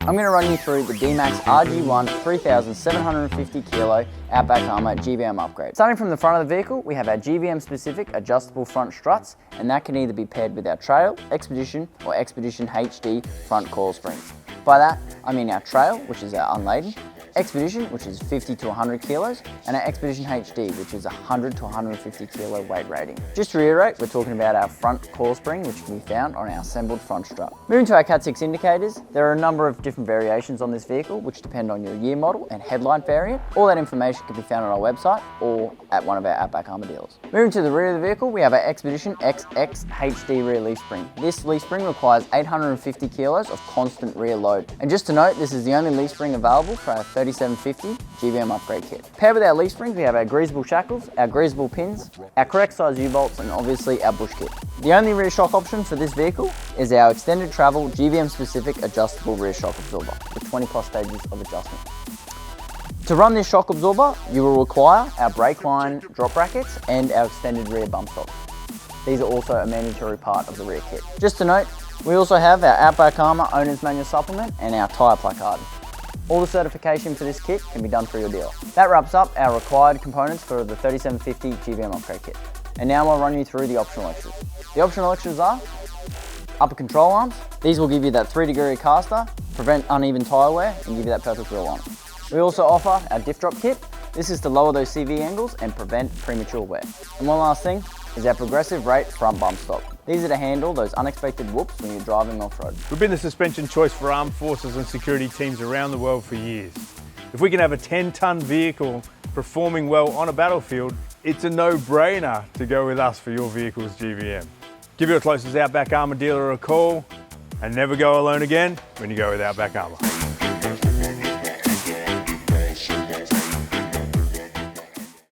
I'm going to run you through the Dmax RG1 3750 kilo Outback Armour GVM Upgrade. Starting from the front of the vehicle, we have our GVM specific adjustable front struts, and that can either be paired with our Trail, Expedition or Expedition HD front coil springs. By that, I mean our Trail, which is our unladen, Expedition, which is 50 to 100 kilos, and our Expedition HD, which is 100 to 150 kilo weight rating. Just to reiterate, we're talking about our front coil spring, which can be found on our assembled front strut. Moving to our Cat 6 indicators, there are a number of different variations on this vehicle, which depend on your year model and headlight variant. All that information can be found on our website or at one of our Outback Armour dealers. Moving to the rear of the vehicle, we have our Expedition XX HD rear leaf spring. This leaf spring requires 850 kilos of constant rear load. And just to note, this is the only leaf spring available for our 3750 GVM Upgrade kit. Paired with our leaf springs, we have our greasable shackles, our greasable pins, our correct size U-bolts, and obviously our bush kit. The only rear shock option for this vehicle is our extended travel GVM specific adjustable rear shock absorber with 20 plus stages of adjustment. To run this shock absorber, you will require our brake line drop brackets and our extended rear bump stock. These are also a mandatory part of the rear kit. Just to note, we also have our Outback Armour Owner's Manual Supplement and our tyre placard. All the certification for this kit can be done through your dealer. That wraps up our required components for the 3750 GVM Upgrade kit. And now I'll run you through the optional extras. The optional extras are upper control arms. These will give you that 3-degree caster, prevent uneven tyre wear, and give you that perfect wheel alignment. We also offer our diff drop kit. This is to lower those CV angles and prevent premature wear. And one last thing is our progressive rate front bump stop. These are to handle those unexpected whoops when you're driving off-road. We've been the suspension choice for armed forces and security teams around the world for years. If we can have a 10-ton vehicle performing well on a battlefield, it's a no-brainer to go with us for your vehicle's GVM. Give your closest Outback Armour dealer a call and never go alone again when you go with Outback Armour.